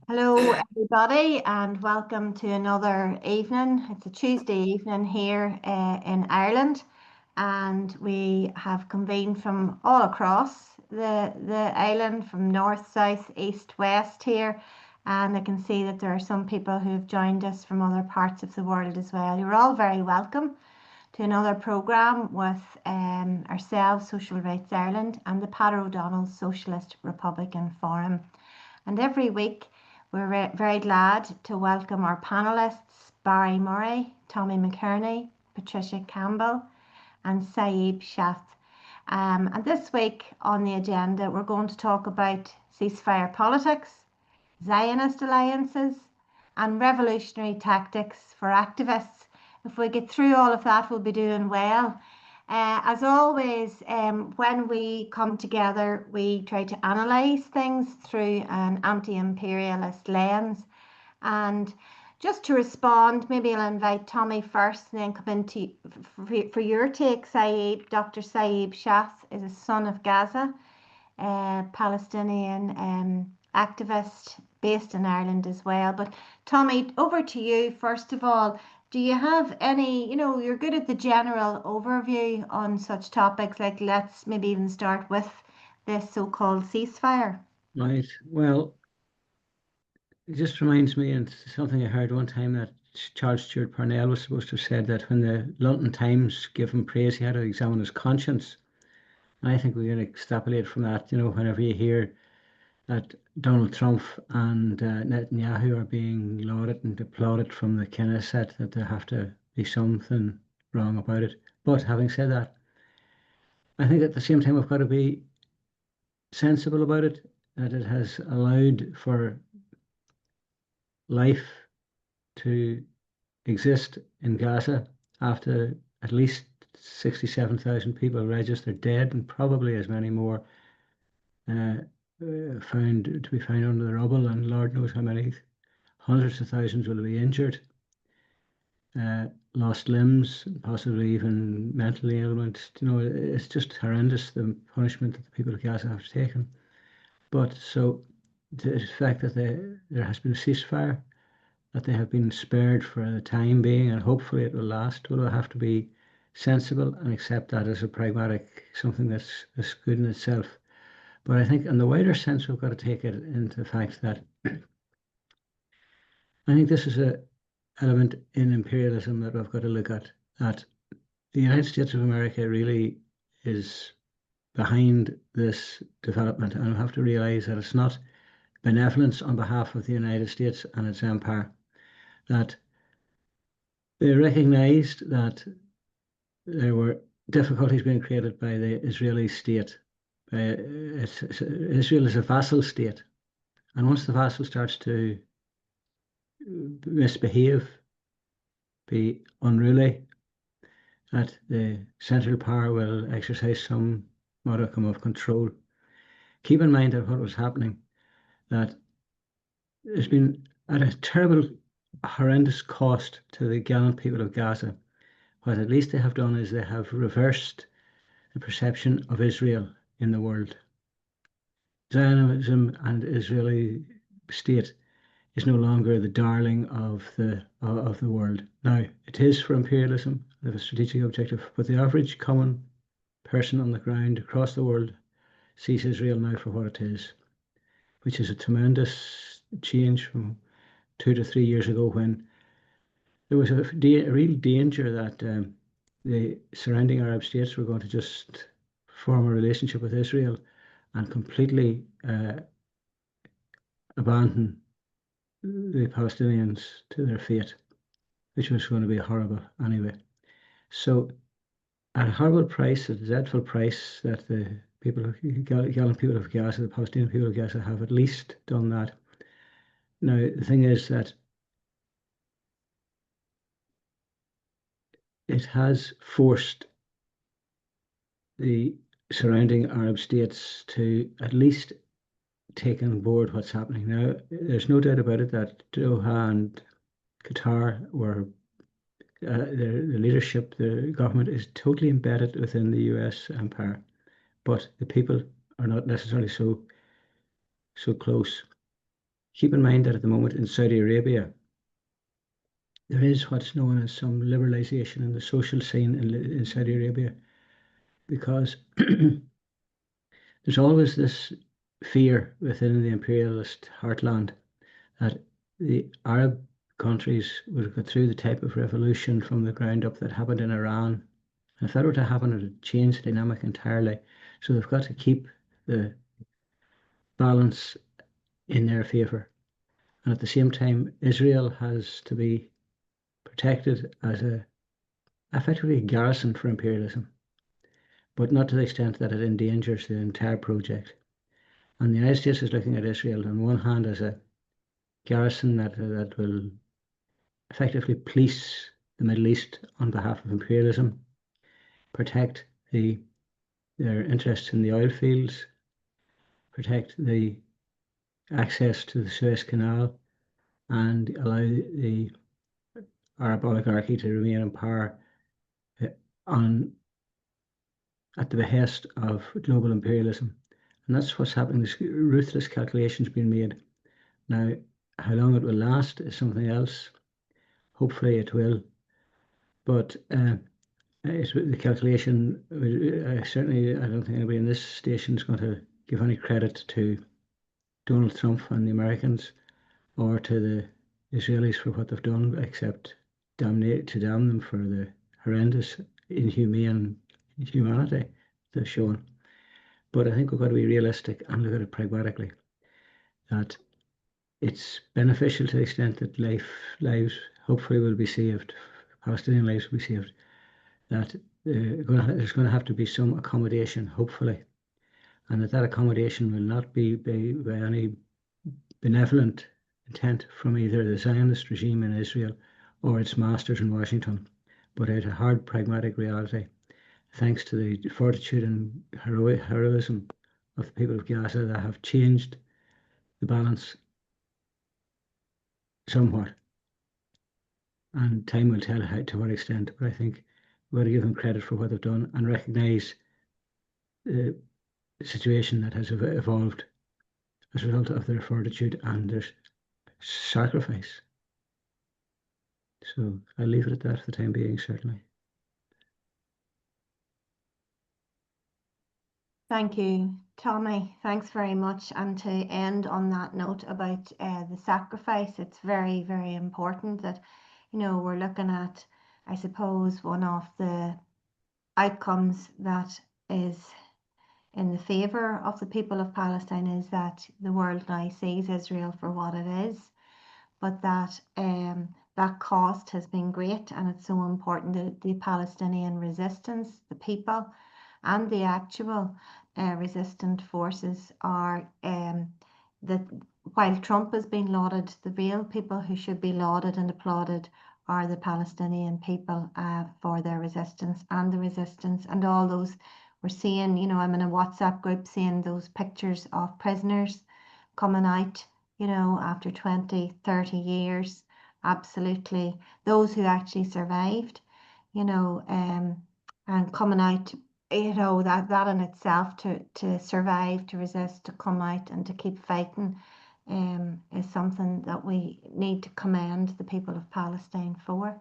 Hello, everybody, and welcome to another evening. It's a Tuesday evening here in Ireland, and we have convened from all across the island, from north, south, east, west here. And I can see that there are some people who have joined us from other parts of the world as well. You're all very welcome to another programme with ourselves, Social Rights Ireland, and the Peadar O'Donnell Socialist Republican Forum. And every week, we're very glad to welcome our panellists, Barry Murray, Tommy McKerney, Patricia Campbell, and Saeed Shath. And this week on the agenda, we're going to talk about ceasefire politics, Zionist alliances, and revolutionary tactics for activists. If we get through all of that, we'll be doing well. As always, when we come together, we try to analyse things through an anti-imperialist lens. And just to respond, maybe I'll invite Tommy first and then come into for your take, Saeed. Dr. Saeed Shath is a son of Gaza, a Palestinian activist based in Ireland as well. But Tommy, over to you first of all. Do you have any, you're good at the general overview on such topics, like let's maybe even start with this so-called ceasefire. Right. Well, it just reminds me, and something I heard one time, that Charles Stuart Parnell was supposed to have said that when the London Times gave him praise, he had to examine his conscience. And I think we can extrapolate from that, whenever you hear that Donald Trump and Netanyahu are being lauded and applauded from the Knesset, that there have to be something wrong about it. But having said that, I think at the same time we've got to be sensible about it, that it has allowed for life to exist in Gaza after at least 67,000 people registered dead, and probably as many more uh, found to be found under the rubble, and Lord knows how many hundreds of thousands will be injured, lost limbs, possibly even mental ailment. It's just horrendous, the punishment that the people of Gaza have taken. But so the fact that there has been a ceasefire, that they have been spared for the time being, and hopefully it will last. We'll have to be sensible and accept that as a pragmatic, something that's good in itself. But I think in the wider sense, we've got to take it into the fact that I think this is a element in imperialism that we've got to look at, that the United States of America really is behind this development, and we have to realize that it's not benevolence on behalf of the United States and its empire, that they recognized that there were difficulties being created by the Israeli state. Israel is a vassal state, and once the vassal starts to misbehave, be unruly, that the central power will exercise some modicum of control. Keep in mind that what was happening, that there's been at a terrible, horrendous cost to the gallant people of Gaza. What at least they have done is they have reversed the perception of Israel in the world. Zionism and Israeli state is no longer the darling of the world. Now, it is for imperialism, they have a strategic objective, but the average common person on the ground across the world sees Israel now for what it is, which is a tremendous change from 2 to 3 years ago, when there was a real danger that the surrounding Arab states were going to just form a relationship with Israel and completely abandon the Palestinians to their fate, which was going to be horrible anyway. So, at a horrible price, a dreadful price, that the gallant people of Gaza, the Palestinian people of Gaza, have at least done that. Now, the thing is that it has forced the surrounding Arab states to at least take on board what's happening now. There's no doubt about it that Doha and Qatar were the leadership, the government is totally embedded within the US empire, but the people are not necessarily so close. keep in mind that at the moment in Saudi Arabia, there is what's known as some liberalization in the social scene in Saudi Arabia, because there's always this fear within the imperialist heartland that the Arab countries would go through the type of revolution from the ground up that happened in Iran. And if that were to happen, it would change the dynamic entirely. So they've got to keep the balance in their favor. And at the same time, Israel has to be protected as effectively a garrison for imperialism, but not to the extent that it endangers the entire project. And the United States is looking at Israel on one hand as a garrison that will effectively police the Middle East on behalf of imperialism, protect their interests in the oil fields, protect the access to the Suez Canal, and allow the Arab oligarchy to remain in power on at the behest of global imperialism. And that's what's happening. This ruthless calculations being made. Now, how long it will last is something else. Hopefully it will. But the calculation, certainly, I don't think anybody in this station is going to give any credit to Donald Trump and the Americans or to the Israelis for what they've done, except to damn them for the horrendous inhumanity they've shown. But I think we've got to be realistic and look at it pragmatically, that it's beneficial to the extent that lives hopefully will be saved, Palestinian lives will be saved, that there's going to have to be some accommodation, hopefully, and that accommodation will not be by any benevolent intent from either the Zionist regime in Israel or its masters in Washington, but out of hard pragmatic reality, thanks to the fortitude and heroism of the people of Gaza that have changed the balance somewhat. And time will tell how to what extent, but I think we've got to give them credit for what they've done and recognise the situation that has evolved as a result of their fortitude and their sacrifice. So I'll leave it at that for the time being, certainly. Thank you, Tommy. Thanks very much. And to end on that note about the sacrifice, it's very, very important that, we're looking at, I suppose, one of the outcomes that is in the favour of the people of Palestine is that the world now sees Israel for what it is, but that that cost has been great, and it's so important that the Palestinian resistance, the people, and the actual resistant forces are that while Trump has been lauded, the real people who should be lauded and applauded are the Palestinian people for their resistance and all those we're seeing. I'm in a WhatsApp group seeing those pictures of prisoners coming out, after 20, 30 years. Absolutely. Those who actually survived, and coming out, that in itself to survive, to resist, to come out and to keep fighting is something that we need to commend the people of Palestine for.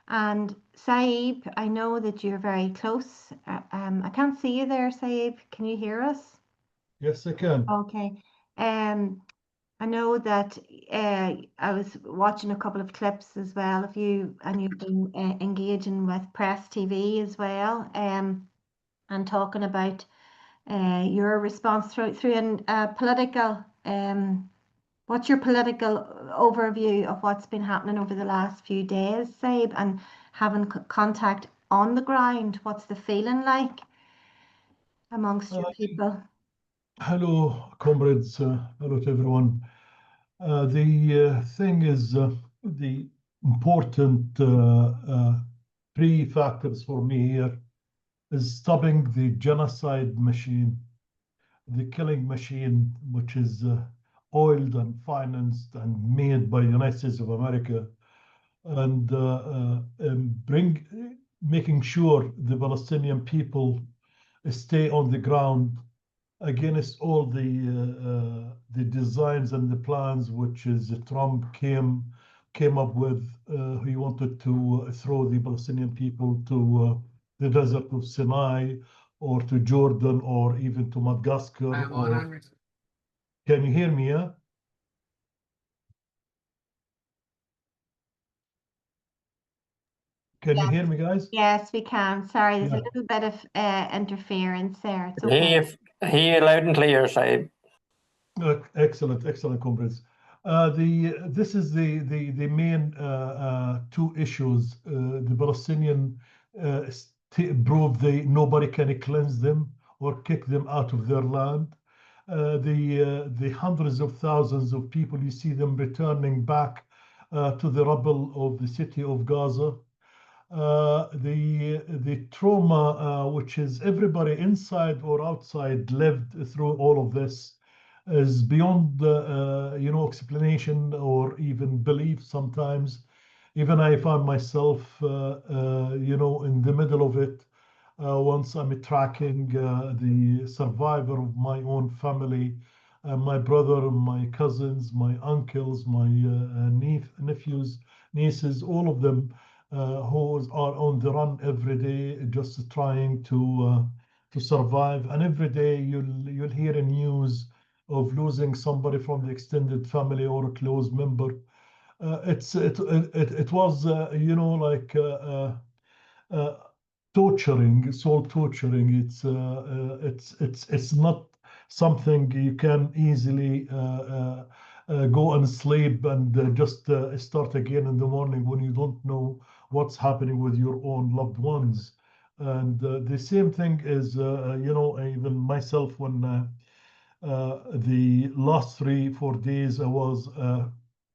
And Saeed, I know that you're very close. I can't see you there, Saeed. Can you hear us? Yes, I can. Okay. I know that I was watching a couple of clips as well of you, and you've been engaging with Press TV as well, and talking about your response through a political. What's your political overview of what's been happening over the last few days, Saib, and having contact on the ground? What's the feeling like amongst your people? Hello, comrades. Hello to everyone. The thing is, the important three factors for me here is stopping the genocide machine, the killing machine, which is oiled and financed and made by the United States of America, and making sure the Palestinian people stay on the ground against all the designs and the plans which is Trump came up with. He wanted to throw the Palestinian people to the desert of Sinai or to Jordan or even to Madagascar. Can you hear me? Yeah? Can you hear me, guys? Yes, we can. Sorry, there's a Yeah. little bit of interference there. It's Hear okay. you, hear you loud and clear, Saib. Excellent, comrades. This is the main two issues. The Palestinian prove nobody can cleanse them or kick them out of their land. The hundreds of thousands of people, you see them returning back to the rubble of the city of Gaza. The trauma, which is everybody inside or outside lived through all of this, is beyond explanation or even belief sometimes. Even I found myself in the middle of it once I'm tracking the survivor of my own family, my brother, my cousins, my uncles, my nephews, nieces, all of them who are on the run every day, just trying to survive. And every day you'll hear a news of losing somebody from the extended family or a close member. It was like torturing, soul torturing. It's not something you can easily go and sleep and just start again in the morning when you don't know what's happening with your own loved ones. And the same thing is, even myself when the last 3-4 days I was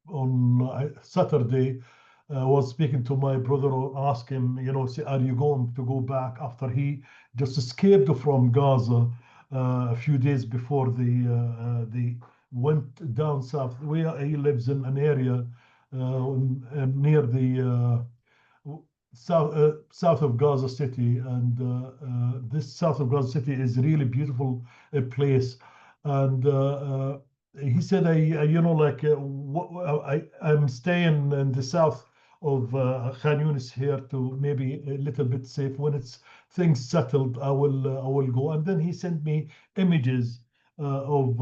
on Saturday. I was speaking to my brother, ask him, say, are you going to go back after he just escaped from Gaza a few days before they went down south. Where he lives in an area near the south of Gaza City, and this south of Gaza City is a really beautiful place. And he said, I'm staying in the south of Khan Yunis here to maybe a little bit safe. When things settled, I will go. And then he sent me images of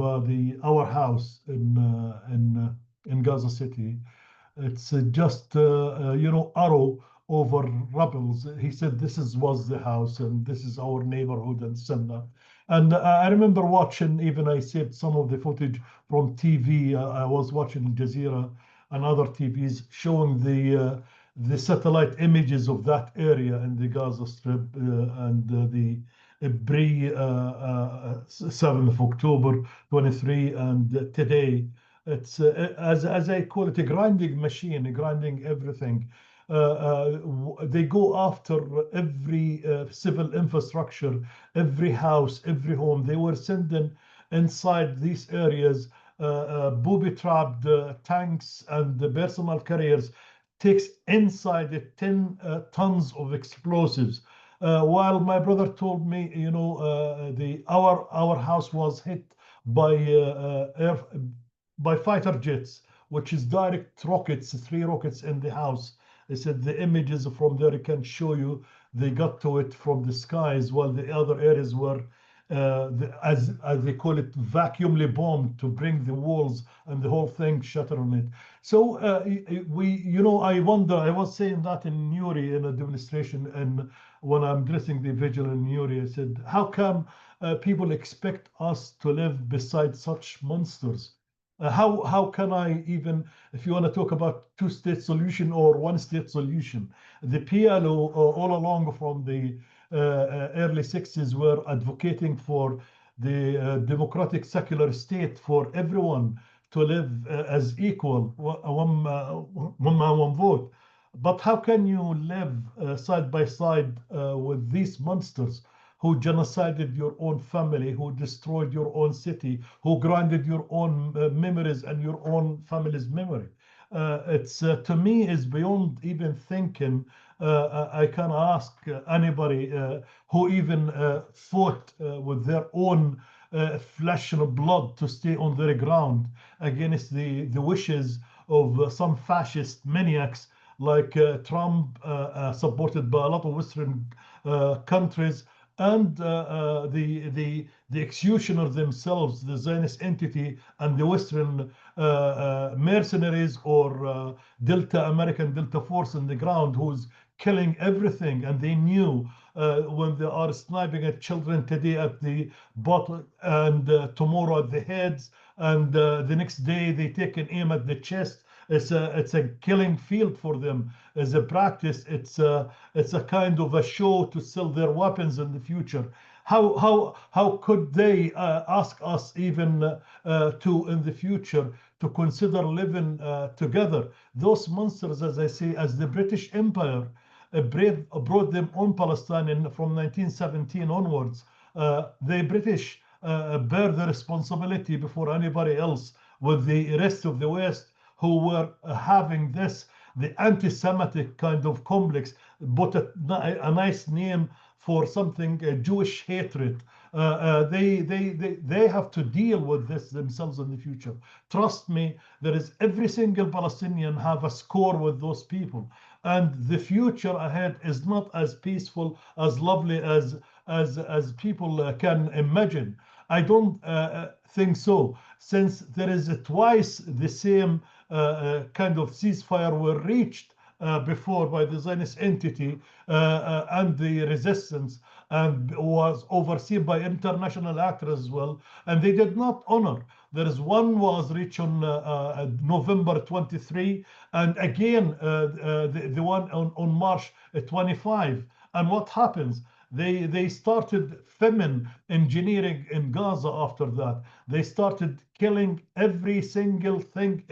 our house in Gaza City. It's just arrow over rubbles. He said this was the house and this is our neighborhood and Sunnah. And I remember watching, even I saved some of the footage from TV. I was watching Jazeera and other TVs showing the satellite images of that area in the Gaza Strip and the pre 7th of October 23 and today. It's as I call it, a grinding machine, grinding everything. They go after every civil infrastructure, every house, every home. They were sending inside these areas booby-trapped tanks and the personal carriers, takes inside it 10 tons of explosives. While my brother told me, our house was hit by fighter jets, which is direct rockets, 3 rockets in the house. They said the images from there can show you they got to it from the skies, while the other areas were, as they call it, vacuumly bombed to bring the walls and the whole thing shatter on it. So I wonder, I was saying that in Newry in a demonstration, and when I'm dressing the vigil in Newry, I said, how come people expect us to live beside such monsters? How can I even, if you want to talk about two-state solution or one-state solution, the PLO all along from the early 60s were advocating for the democratic secular state for everyone to live as equal, one man, one vote. But how can you live side by side with these monsters who genocided your own family, who destroyed your own city, who grinded your own memories and your own family's memory? It's to me is beyond even thinking. I can ask anybody who even fought with their own flesh and blood to stay on their ground against the wishes of some fascist maniacs like Trump, supported by a lot of Western countries, and the executioners themselves, the Zionist entity, and the Western mercenaries or American Delta Force on the ground, who's killing everything. And they knew when they are sniping at children today at the bottom and tomorrow at the heads, and the next day they take an aim at the chest. It's a killing field for them as a practice. It's a kind of a show to sell their weapons in the future. How could they ask us even to in the future to consider living together? Those monsters, as I say, as the British Empire brought them on Palestine from 1917 onwards. The British bear the responsibility before anybody else, with the rest of the West, who were having the anti-Semitic kind of complex, but a nice name for something, Jewish hatred. They have to deal with this themselves in the future. Trust me, there is every single Palestinian have a score with those people. And the future ahead is not as peaceful, as lovely as people can imagine. I don't think so, since there is twice the same kind of ceasefire were reached before by the Zionist entity and the resistance, and was overseen by international actors as well, and they did not honor. There is one was reached on November 23, and again the one on March 25. And what happens? They started famine engineering in Gaza after that. They started killing every single thing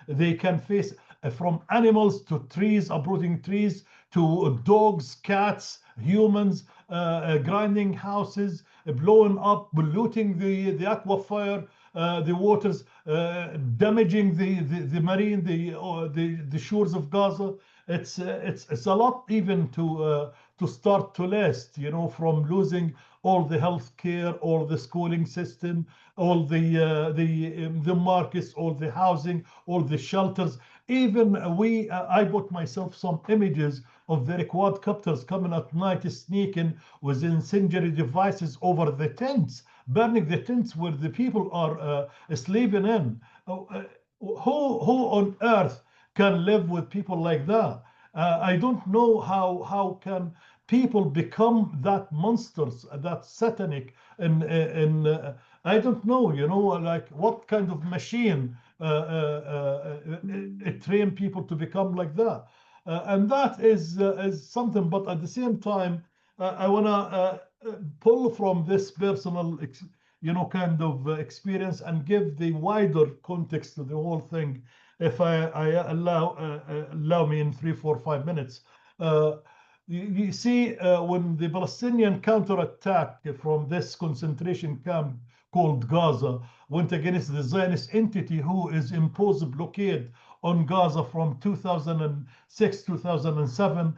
they can face, from animals to trees, uprooting trees, to dogs, cats, humans, grinding houses, blowing up, polluting the aquifer, the waters, damaging the marine, the shores of Gaza. It's a lot even to start to list, from losing all the health care, all the schooling system, all the markets, all the housing, all the shelters. Even I bought myself some images of the quadcopters coming at night, sneaking with incendiary devices over the tents, burning the tents where the people are sleeping in. Who on earth can live with people like that? I don't know how can people become that monsters, that satanic, and I don't know, like what kind of machine train people to become like that, and that is something. But at the same time, I want to pull from this personal, kind of experience and give the wider context to the whole thing, if I allow me in 3, 4, 5 minutes. You see, when the Palestinian counterattack from this concentration camp called Gaza went against the Zionist entity, who is imposed a blockade on Gaza from 2006, 2007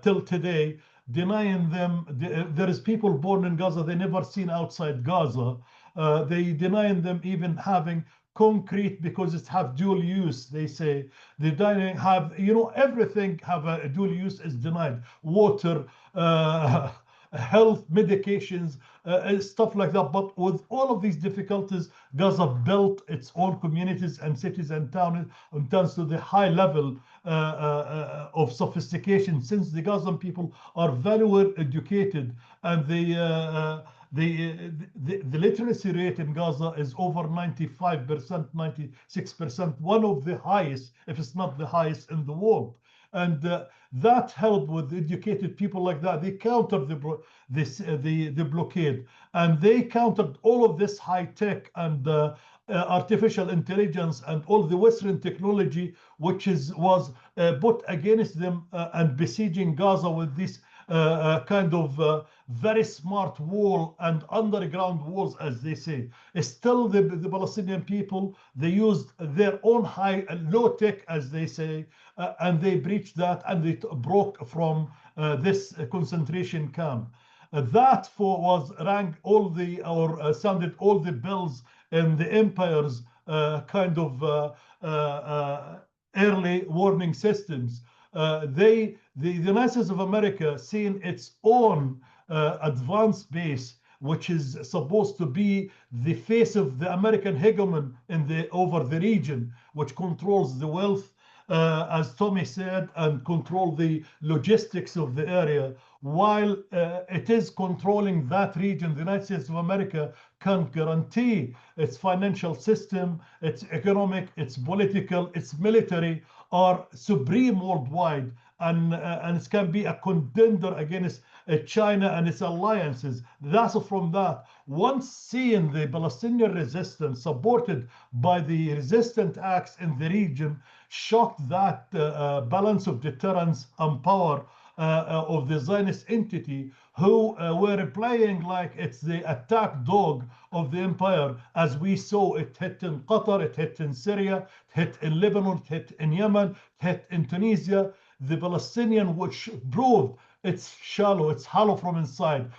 till today, denying them, there is people born in Gaza they never seen outside Gaza. They denying them even having concrete, because it have dual use. They say they have, everything have a dual use is denied. Water, health, medications, stuff like that. But with all of these difficulties, Gaza built its own communities and cities and towns to the high level of sophistication, since the Gazan people are very well educated, and the literacy rate in Gaza is over 95%, 96%, one of the highest, if it's not the highest in the world. And that helped with educated people like that. They countered the blockade, and they countered all of this high tech and artificial intelligence and all the Western technology, which was put against them, and besieging Gaza with this kind of very smart wall and underground walls, as they say. Still, the Palestinian people, they used their own low tech, as they say, and they breached that, and they broke from this concentration camp. That was rang all the or sounded all the bells in the empire's kind of early warning systems. The United States of America, seeing its own advanced base, which is supposed to be the face of the American hegemon over the region, which controls the wealth, as Tommy said, and control the logistics of the area. While it is controlling that region, the United States of America can't guarantee its financial system, its economic, its political, its military are supreme worldwide, and it can be a contender against China and its alliances. That's from that. Once seeing the Palestinian resistance supported by the resistant acts in the region, shocked that balance of deterrence and power of the Zionist entity, who were playing like it's the attack dog of the empire, as we saw it hit in Qatar, it hit in Syria, it hit in Lebanon, it hit in Yemen, it hit in Tunisia. The Palestinian, which proved it's shallow, it's hollow from inside,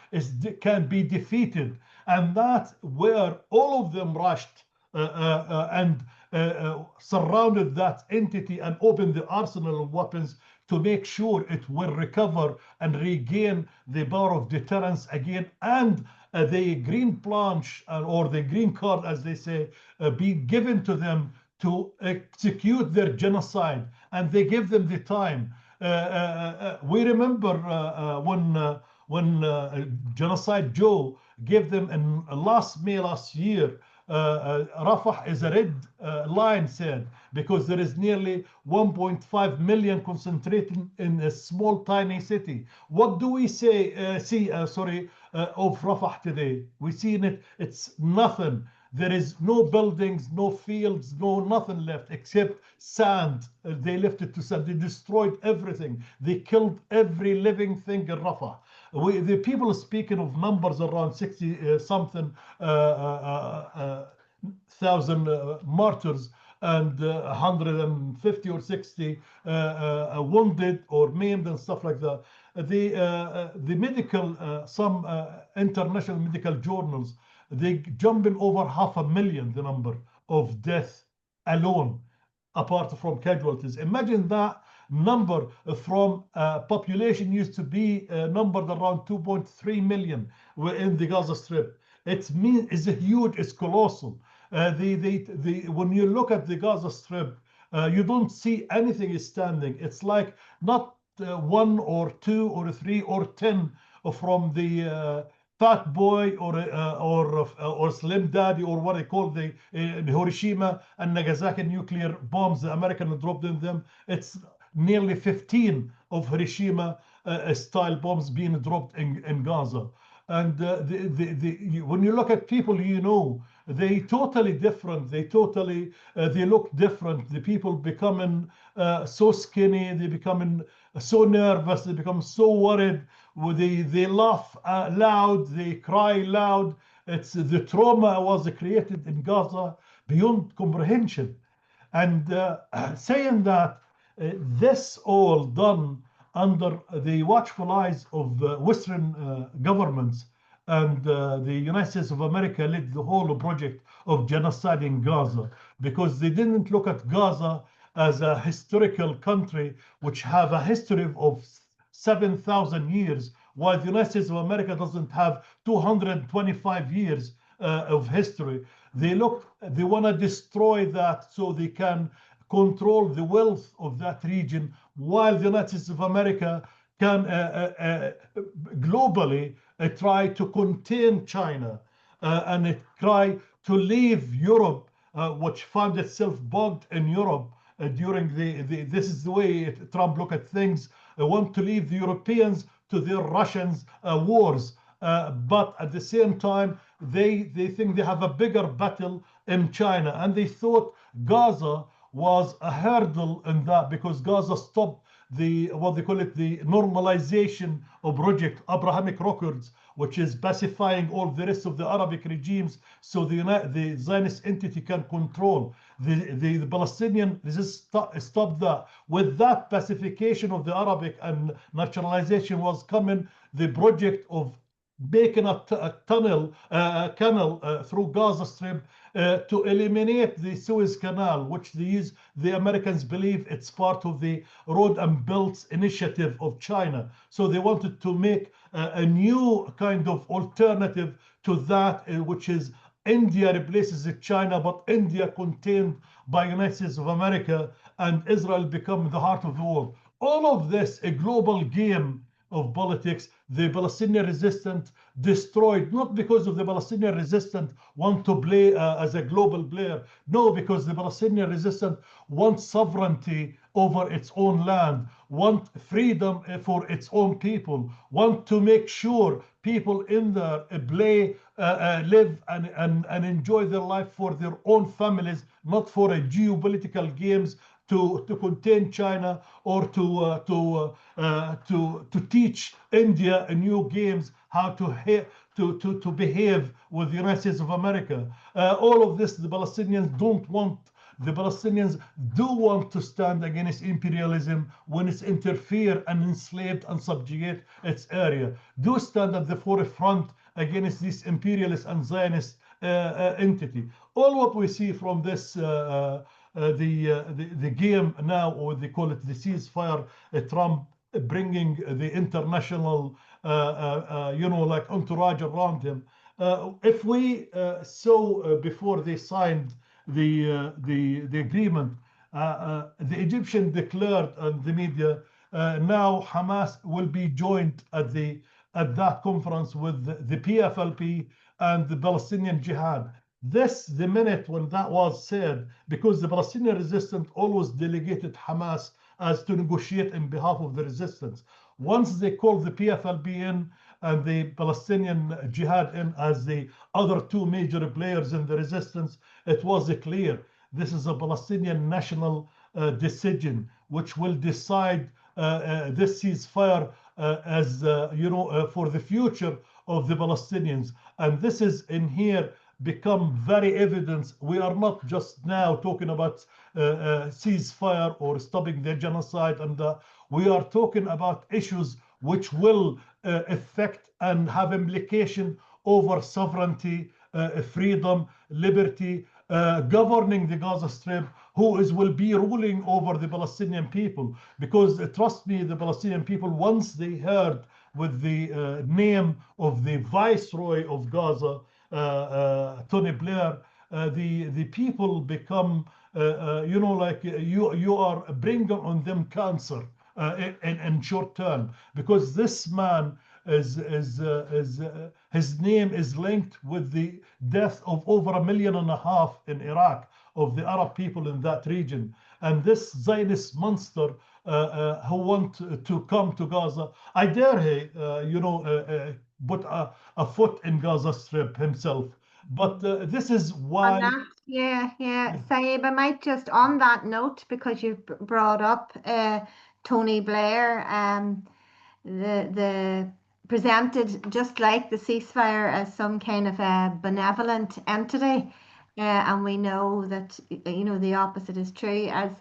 can be defeated. And that's where all of them rushed and surrounded that entity and opened the arsenal of weapons to make sure it will recover and regain the power of deterrence again, and the green planche or the green card, as they say, be given to them to execute their genocide, and they give them the time. We remember when Genocide Joe gave them in last May last year, Rafah is a red line, said, because there is nearly 1.5 million concentrated in a small tiny city. What do we see of Rafah today? We see in it, it's nothing. There is no buildings, no fields, nothing left except sand. They left it to sand. They destroyed everything. They killed every living thing in Rafah. The people speaking of numbers around 60 something thousand martyrs and 150 or 60 wounded or maimed and stuff like that. The medical, some international medical journals, they jumping over 500,000, the number of deaths alone, apart from casualties. Imagine that number from population used to be numbered around 2.3 million in the Gaza Strip. It's huge, it's colossal. When you look at the Gaza Strip, you don't see anything is standing. It's like not 1 or 2 or 3 or 10 from the Fat Boy or Slim Daddy, or what they call the Hiroshima and Nagasaki nuclear bombs the Americans dropped in them. It's nearly 15 of Hiroshima style bombs being dropped in Gaza. And when you look at people, they totally different. They look different. The people becoming so skinny. They becoming so nervous. They become so worried. They laugh loud. They cry loud. It's the trauma was created in Gaza beyond comprehension. And saying that this all done under the watchful eyes of Western governments, and the United States of America led the whole project of genocide in Gaza, because they didn't look at Gaza as a historical country which have a history of 7,000 years, while the United States of America doesn't have 225 years of history. They want to destroy that so they can control the wealth of that region, while the United States of America can globally try to contain China and it try to leave Europe, which found itself bogged in Europe during this is the way Trump look at things. Want to leave the Europeans to their Russians wars, but at the same time they think they have a bigger battle in China, and they thought Gaza was a hurdle in that, because Gaza stopped what they call it, the normalization of Project Abrahamic Records, which is pacifying all the rest of the Arabic regimes, so the Zionist entity can control. The Palestinian stopped that. With that pacification of the Arabic and naturalization was coming, the project of making a canal through Gaza Strip to eliminate the Suez Canal, which the Americans believe it's part of the Road and Belts initiative of China. So they wanted to make a new kind of alternative to that, which is India replaces China, but India contained by United States of America, and Israel become the heart of the world. All of this, a global game of politics. The Palestinian resistance destroyed, not because of the Palestinian resistance want to play as a global player. No, because the Palestinian resistance wants sovereignty over its own land, want freedom for its own people, want to make sure people in there play, live and enjoy their life for their own families, not for a geopolitical games to contain China or to teach India new games how to behave with the United States of America. All of this the Palestinians don't want. The Palestinians do want to stand against imperialism when it's interfere and enslaved and subjugate its area. Do stand at the forefront against this imperialist and Zionist entity. All what we see from this the game now, or they call it the ceasefire, Trump bringing the international like entourage around him. If we saw before they signed the agreement, the Egyptian declared on the media now Hamas will be joined at that conference with the PFLP and the Palestinian Jihad. This, the minute when that was said, because the Palestinian resistance always delegated Hamas as to negotiate in behalf of the resistance. Once they called the PFLP in and the Palestinian Jihad in as the other two major players in the resistance, it was clear this is a Palestinian national decision which will decide this ceasefire as for the future of the Palestinians. And this is in here become very evident. We are not just now talking about ceasefire or stopping the genocide, and we are talking about issues which will affect and have implication over sovereignty, freedom, liberty, governing the Gaza Strip, will be ruling over the Palestinian people. Because trust me, the Palestinian people, once they heard with the name of the Viceroy of Gaza, Tony Blair, the people become, like you are bringing on them cancer in short term, because this man his name is linked with the death of over 1.5 million in Iraq of the Arab people in that region. And this Zionist monster who want to come to Gaza, I dare he, put a foot in Gaza Strip himself. But this is why. Yeah. Saeed, I might just on that note, because you brought up Tony Blair, the presented just like the ceasefire as some kind of a benevolent entity, and we know that the opposite is true. As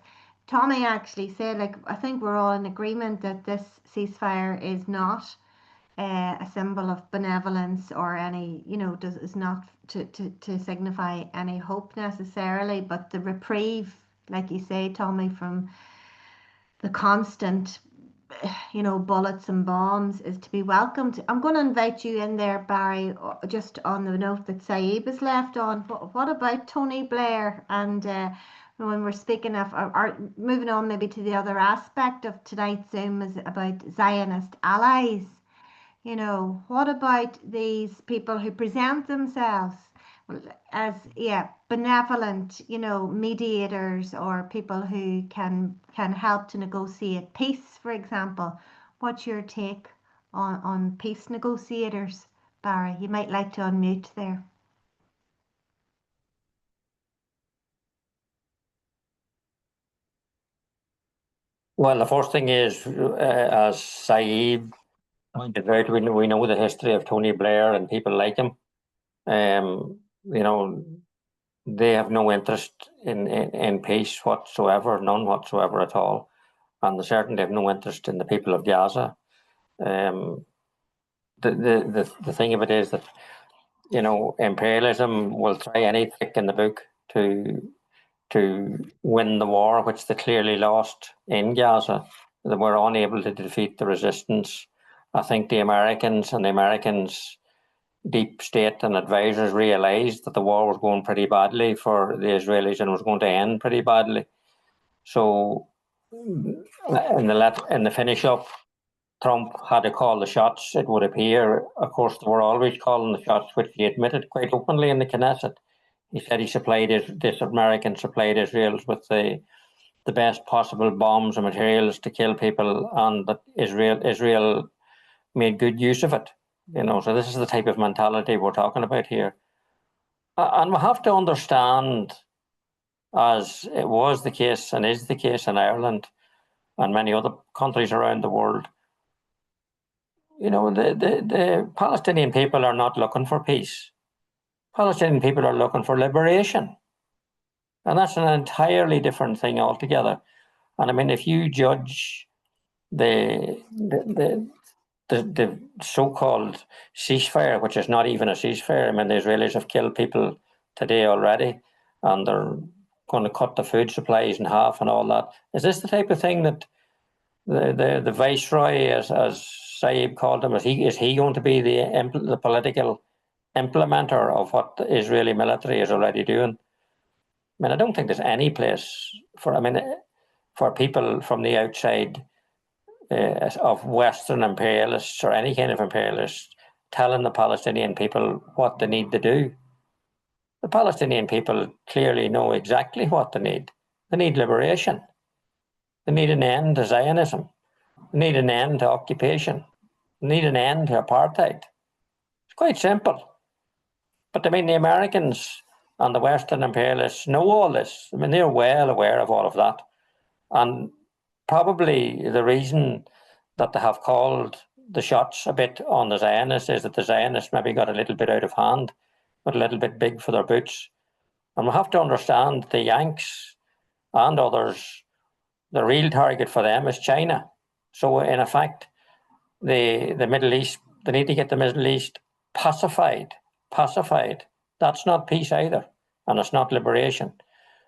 Tommy actually said, like, I think we're all in agreement that this ceasefire is not a symbol of benevolence or any, is not to signify any hope necessarily, but the reprieve, like you say, Tommy, from the constant bullets and bombs is to be welcomed. I'm going to invite you in there, Barry, just on the note that Saeed has left on. What about Tony Blair? And when we're speaking of, or moving on maybe to the other aspect of tonight's Zoom is about Zionist allies. What about these people who present themselves as benevolent, mediators, or people who can help to negotiate peace, for example? What's your take on peace negotiators, Barry? You might like to unmute there. Well, the first thing is, as Saeed pointed out, we know the history of Tony Blair and people like him. They have no interest in peace whatsoever, none whatsoever at all. And they certainly have no interest in the people of Gaza. the thing of it is that, you know, imperialism will try any trick in the book to win the war, which they clearly lost in Gaza. They were unable to defeat the resistance. I think the Americans deep state and advisors realized that the war was going pretty badly for the Israelis and was going to end pretty badly. So in the finish up, Trump had to call the shots, it would appear. Of course, they were always calling the shots, which he admitted quite openly in the Knesset. He said this American supplied Israel with the best possible bombs and materials to kill people, and that Israel made good use of it. You know, so this is the type of mentality we're talking about here. And we have to understand, as it was the case and is the case in Ireland and many other countries around the world, you know, the Palestinian people are not looking for peace. Palestinian people are looking for liberation. And that's an entirely different thing altogether. And I mean, if you judge the so-called ceasefire, which is not even a ceasefire. I mean, the Israelis have killed people today already, and they're going to cut the food supplies in half and all that. Is this the type of thing that the viceroy, as Saib called him, is he going to be the political implementer of what the Israeli military is already doing? I mean, I don't think there's any place for people from the outside of Western imperialists or any kind of imperialists telling the Palestinian people what they need to do. The Palestinian people clearly know exactly what they need. They need liberation. They need an end to Zionism. They need an end to occupation. They need an end to apartheid. It's quite simple. But I mean, the Americans and the Western imperialists know all this. I mean, they're well aware of all of that. And probably the reason that they have called the shots a bit on the Zionists is that the Zionists maybe got a little bit out of hand, got a little bit big for their boots. And we have to understand the Yanks and others, the real target for them is China. So in effect, the Middle East, they need to get the Middle East pacified. That's not peace either, and it's not liberation.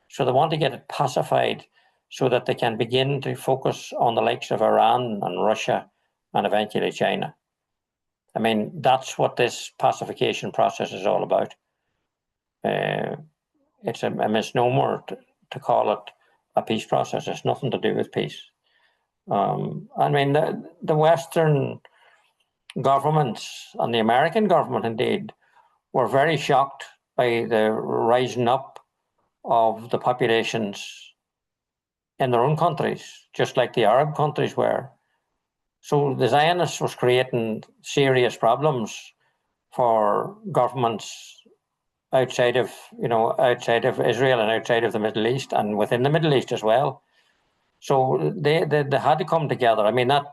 So they want to get it pacified so that they can begin to focus on the likes of Iran and Russia and eventually China. I mean, that's what this pacification process is all about. It's a misnomer to call it a peace process. It's nothing to do with peace. I mean, the Western governments and the American government, indeed, were very shocked by the rising up of the populations in their own countries, just like the Arab countries were. So the Zionists was creating serious problems for governments outside of Israel and outside of the Middle East and within the Middle East as well. So they had to come together. I mean, that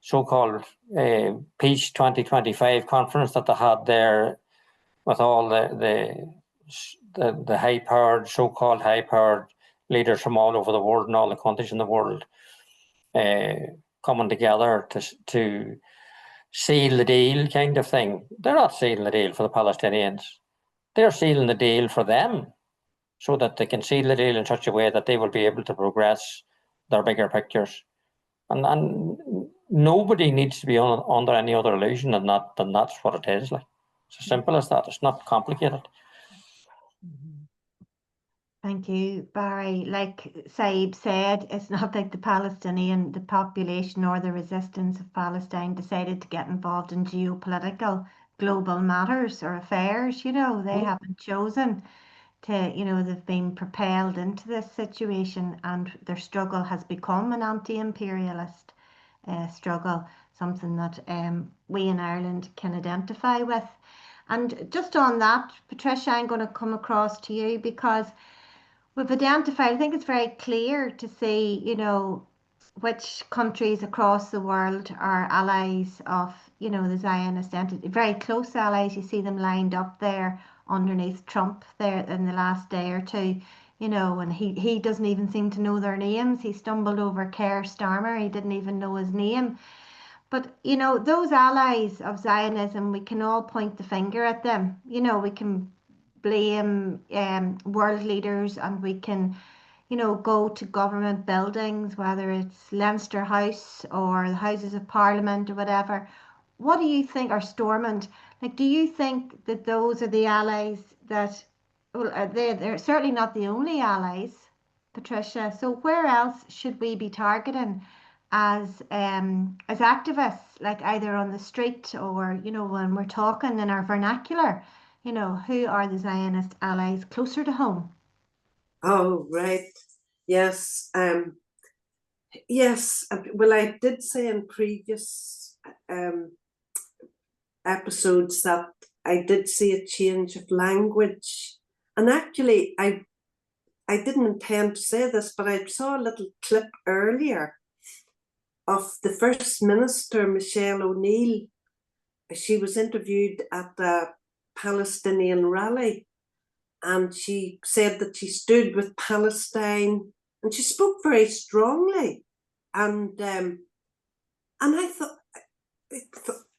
so-called Peace 2025 conference that they had there with all the high-powered, so-called high-powered leaders from all over the world and all the countries in the world coming together to seal the deal kind of thing. They're not sealing the deal for the Palestinians. They're sealing the deal for them so that they can seal the deal in such a way that they will be able to progress their bigger pictures. And nobody needs to be under any other illusion than that's what it is. Like, it's as simple as that. It's not complicated. Thank you, Barry. Like Saib said, it's not like the population or the resistance of Palestine decided to get involved in geopolitical global matters or affairs. You know, they haven't chosen to, you know, they've been propelled into this situation, and their struggle has become an anti-imperialist struggle, something that we in Ireland can identify with. And just on that, Patricia, I'm going to come across to you because we've identified, I think it's very clear to see, you know, which countries across the world are allies of, you know, the Zionist entity, very close allies. You see them lined up there underneath Trump there in the last day or two, you know, and he doesn't even seem to know their names. He stumbled over Keir Starmer. He didn't even know his name. But, you know, those allies of Zionism, we can all point the finger at them. You know, we can blame world leaders, and we can, you know, go to government buildings, whether it's Leinster House or the Houses of Parliament or whatever. What do you think, or Stormont, like, do you think that those are the allies that, well, they're certainly not the only allies, Patricia. So where else should we be targeting as activists, like either on the street or, you know, when we're talking in our vernacular, you know, who are the Zionist allies closer to home? Oh, right. Yes. Yes. Well, I did say in previous episodes that I did see a change of language. And actually, I didn't intend to say this, but I saw a little clip earlier of the First Minister, Michelle O'Neill. She was interviewed at the Palestinian rally, and she said that she stood with Palestine, and she spoke very strongly. And I thought,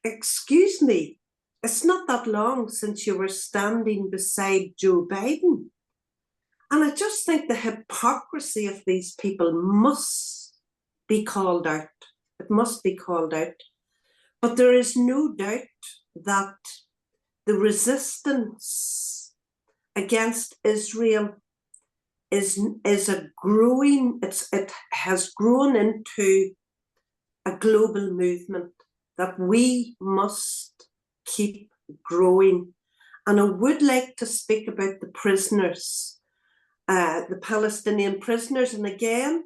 excuse me, it's not that long since you were standing beside Joe Biden. And I just think the hypocrisy of these people must be called out. It must be called out. But there is no doubt that the resistance against Israel is a growing, it has grown into a global movement that we must keep growing. And I would like to speak about the prisoners, the Palestinian prisoners. And again,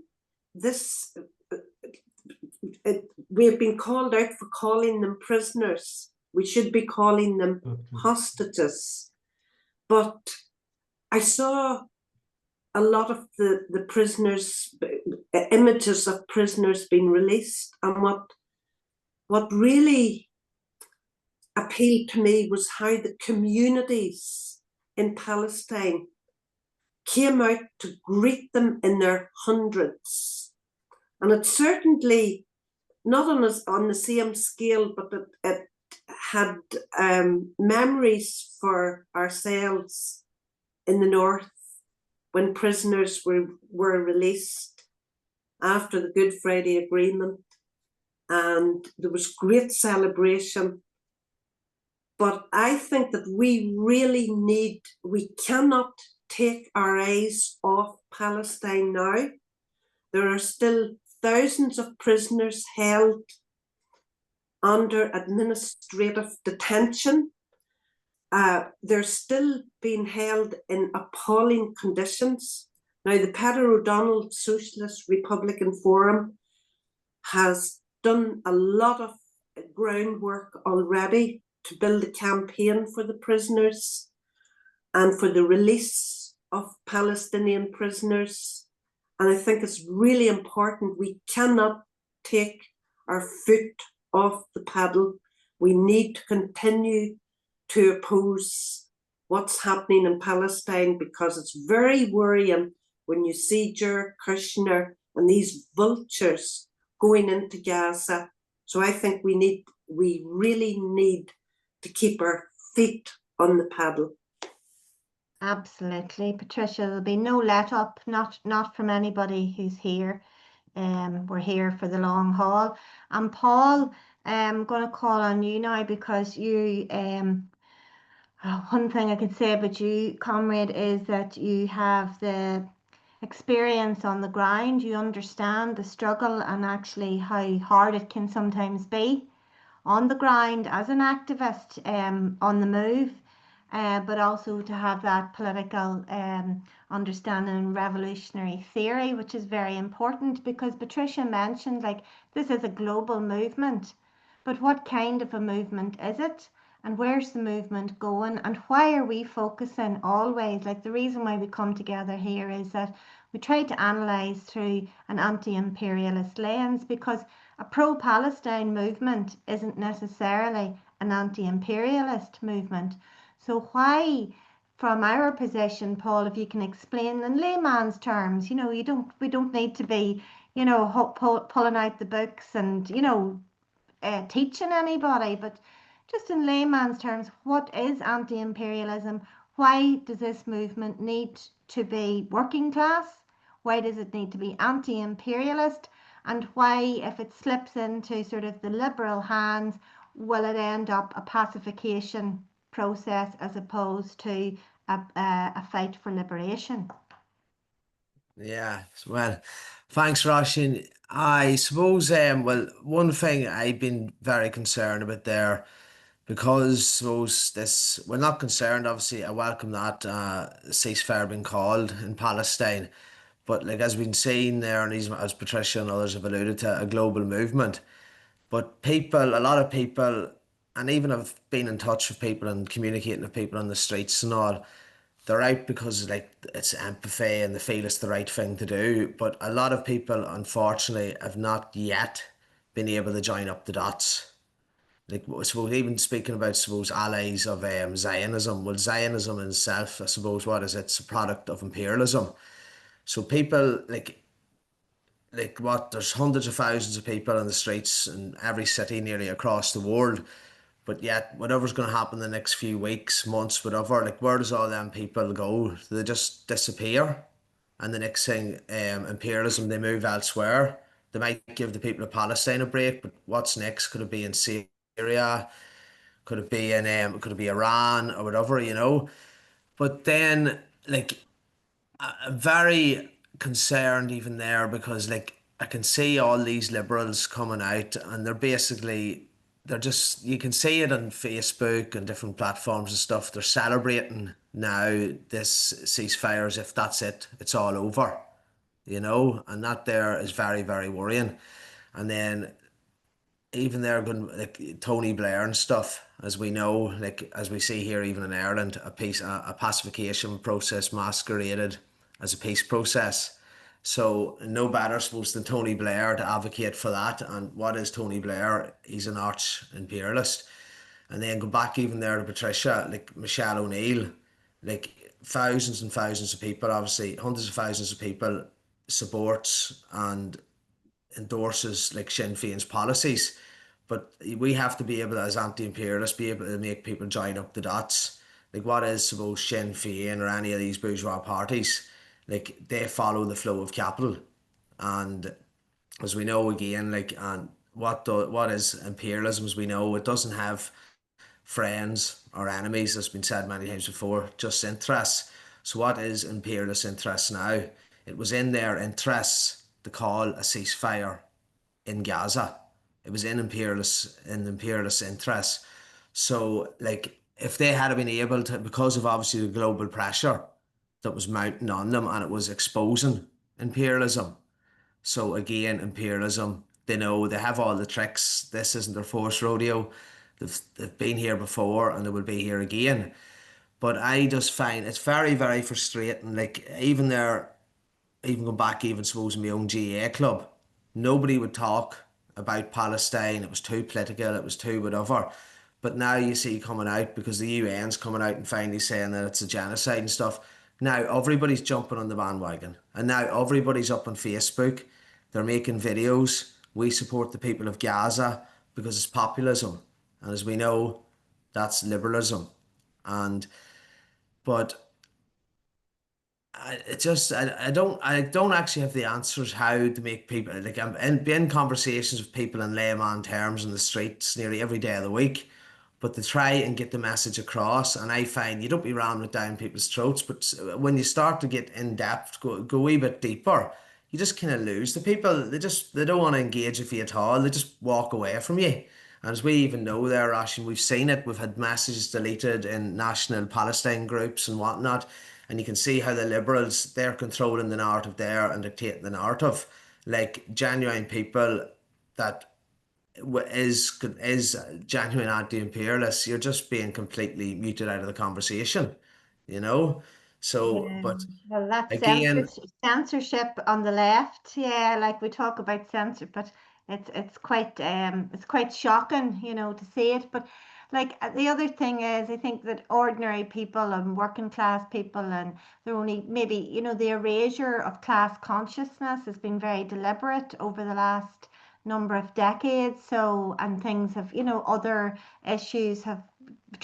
we've been called out for calling them prisoners. We should be calling them hostages. But I saw a lot of the prisoners, images of prisoners being released. And what really appealed to me was how the communities in Palestine came out to greet them in their hundreds. And it certainly, not on the same scale, but it had memories for ourselves in the north when prisoners were released after the Good Friday Agreement, and there was great celebration. But I think that we cannot take our eyes off Palestine now. There are still thousands of prisoners held under administrative detention. They're still being held in appalling conditions. Now, the Peadar O'Donnell Socialist Republican Forum has done a lot of groundwork already to build a campaign for the prisoners and for the release of Palestinian prisoners. And I think it's really important. We cannot take our foot off the pedal. We need to continue to oppose what's happening in Palestine, because it's very worrying when you see Jared Kushner and these vultures going into Gaza. So I think we really need to keep our feet on the pedal. Absolutely, Patricia. There'll be no let up, not from anybody who's here. We're here for the long haul. And Paul, I'm going to call on you now, because you, one thing I can say about you, comrade, is that you have the experience on the ground. You understand the struggle and actually how hard it can sometimes be on the ground as an activist, on the move. But also to have that political understanding and revolutionary theory, which is very important, because Patricia mentioned, like, this is a global movement, but what kind of a movement is it? And where's the movement going? And why are we focusing always, like, the reason why we come together here is that we try to analyse through an anti-imperialist lens, because a pro-Palestine movement isn't necessarily an anti-imperialist movement. So why, from our position, Paul, if you can explain in layman's terms, you know, we don't need to be, you know, pulling out the books and, you know, teaching anybody, but just in layman's terms, what is anti-imperialism? Why does this movement need to be working class? Why does it need to be anti-imperialist? And why, if it slips into sort of the liberal hands, will it end up a pacification process as opposed to a fight for liberation? Yeah, well, thanks, Róisín. I suppose, well, one thing I've been very concerned about there, because suppose this, we're not concerned, obviously, I welcome that ceasefire being called in Palestine, but like as we've been seeing there, and as Patricia and others have alluded to, a global movement. But people, a lot of people, and even I've been in touch with people and communicating with people on the streets and all, they're out because like it's empathy and they feel it's the right thing to do. But a lot of people, unfortunately, have not yet been able to join up the dots. Like, I suppose, even speaking about, suppose, allies of Zionism. Well, Zionism in itself, I suppose, what is it? It's a product of imperialism. So people like what, there's hundreds of thousands of people in the streets in every city nearly across the world, but yet whatever's going to happen the next few weeks, months, whatever, like where does all them people go? Do they just disappear? And the next thing, imperialism, they move elsewhere. They might give the people of Palestine a break, but what's next? Could it be in Syria? Could it be in could it be Iran or whatever, you know? But then, like, I'm very concerned even there, because like I can see all these liberals coming out and they're just, you can see it on Facebook and different platforms and stuff. They're celebrating now this ceasefire as if that's it, it's all over, you know, and that there is very, very worrying. And then even they're going like Tony Blair and stuff, as we know, like as we see here, even in Ireland, a pacification process masqueraded as a peace process. So no better, suppose, than Tony Blair to advocate for that. And what is Tony Blair? He's an arch imperialist. And then go back even there to Patricia, like Michelle O'Neill, like thousands and thousands of people, obviously hundreds of thousands of people supports and endorses like Sinn Féin's policies. But we have to be able to, as anti-imperialists, be able to make people join up the dots. Like what is, suppose, Sinn Féin or any of these bourgeois parties? Like they follow the flow of capital. And as we know again, like, and what is imperialism? As we know, it doesn't have friends or enemies, as has been said many times before, just interests. So what is imperialist interests now? It was in their interests to call a ceasefire in Gaza. It was in imperialist interests. So like if they had been able to, because of obviously the global pressure that was mounting on them, and it was exposing imperialism. So again, imperialism, they know they have all the tricks. This isn't their first rodeo. They've been here before and they will be here again. But I just find it's very, very frustrating. Like even going back, even suppose in my own GA club, nobody would talk about Palestine. It was too political, it was too whatever. But now you see coming out, because the UN's coming out and finally saying that it's a genocide and stuff. Now everybody's jumping on the bandwagon. And now everybody's up on Facebook. They're making videos. We support the people of Gaza because it's populism. And as we know, that's liberalism. But I don't actually have the answers how to make people, like I'm in conversations with people in layman terms in the streets nearly every day of the week, but to try and get the message across. And I find you don't be ramming it down people's throats, but when you start to get in depth, go a wee bit deeper, you just kind of lose the people. They don't want to engage with you at all. They just walk away from you. And as we even know there, Róisín, we've seen it. We've had messages deleted in national Palestine groups and whatnot. And you can see how the liberals, they're controlling the narrative there and dictating the narrative. Like genuine people that is genuine anti-imperialists, you're just being completely muted out of the conversation, you know? So, but Well, that's again, censorship on the left. Yeah, like we talk about censor, but it's quite shocking, you know, to see it. But like the other thing is, I think that ordinary people and working class people, and they're only maybe, you know, the erasure of class consciousness has been very deliberate over the last number of decades. So, and things have, other issues have,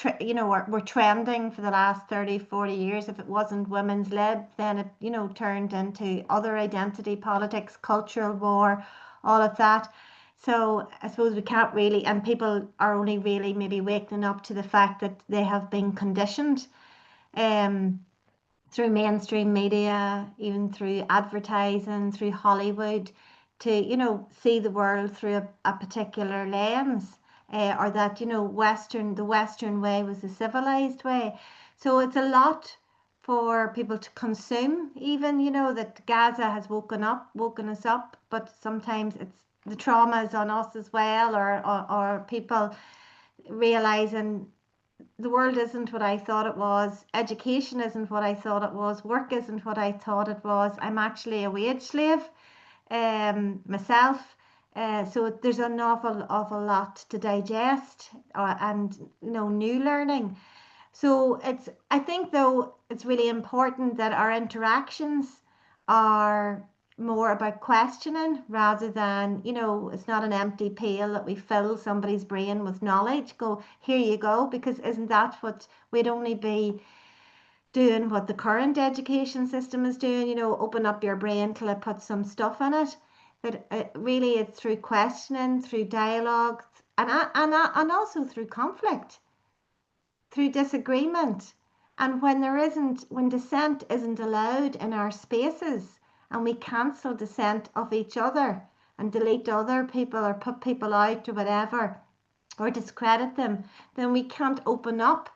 were trending for the last 30, 40 years. If it wasn't women's lib, then it, turned into other identity politics, cultural war, all of that. So I suppose we can't really, and people are only really maybe waking up to the fact that they have been conditioned through mainstream media, even through advertising, through Hollywood, to, see the world through a particular lens, or that, the Western way was the civilized way. So it's a lot for people to consume, even, that Gaza has woken us up, but sometimes it's the trauma is on us as well, or people realizing the world isn't what I thought it was, education isn't what I thought it was, work isn't what I thought it was. I'm actually a wage slave myself. So there's an awful lot to digest, and new learning. So I think though it's really important that our interactions are more about questioning rather than, it's not an empty pail that we fill somebody's brain with knowledge. Go, here you go, because isn't that what we'd only be doing what the current education system is doing, open up your brain till it puts some stuff in it. But really it's through questioning, through dialogue, and also through conflict, through disagreement. And when dissent isn't allowed in our spaces, and we cancel dissent of each other and delete other people or put people out or whatever, or discredit them, then we can't open up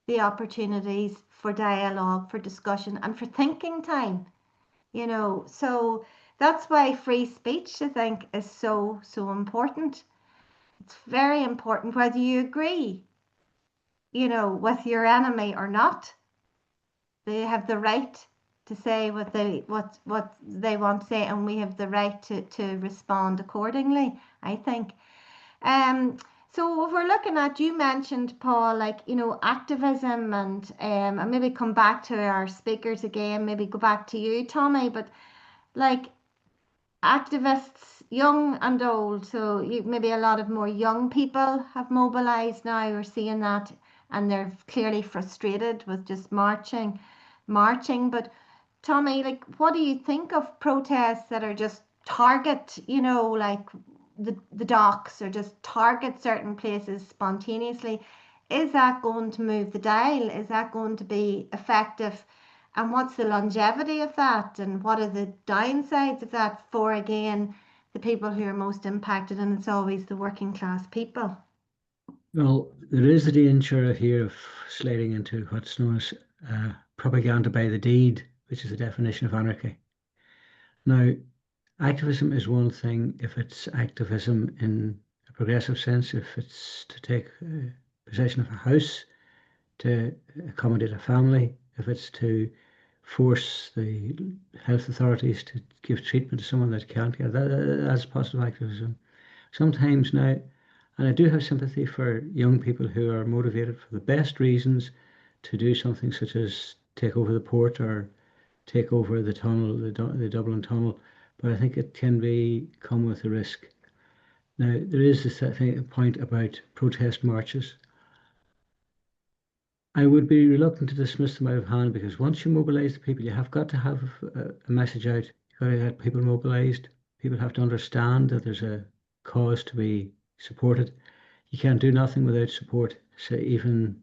the opportunities for dialogue, for discussion, and for thinking time. So that's why free speech, I think, is so important. It's very important whether you agree with your enemy or not. They have the right to say what they want to say, and we have the right to respond accordingly, I think. So if we're looking at, you mentioned, Paul, like, activism, and maybe come back to our speakers again, maybe go back to you, Tommy, but like activists, young and old, so maybe a lot of more young people have mobilized now. We're seeing that, and they're clearly frustrated with just marching. But Tommy, like, what do you think of protests that are just target, like the docks, or just target certain places spontaneously? Is that going to move the dial? Is that going to be effective? And what's the longevity of that? And what are the downsides of that for, again, the people who are most impacted? And it's always the working class people. Well, there is the danger here of sliding into what's known as propaganda by the deed, which is the definition of anarchy. Now, activism is one thing if it's activism in a progressive sense, if it's to take possession of a house, to accommodate a family, if it's to force the health authorities to give treatment to someone that can't get that's positive activism. Sometimes now, and I do have sympathy for young people who are motivated for the best reasons to do something such as take over the port or take over the tunnel, the Dublin tunnel, but I think it can come with a risk. Now, there is this point about protest marches. I would be reluctant to dismiss them out of hand, because once you mobilize the people, you have got to have a message out. You've got to get people mobilized. People have to understand that there's a cause to be supported. You can't do nothing without support. So even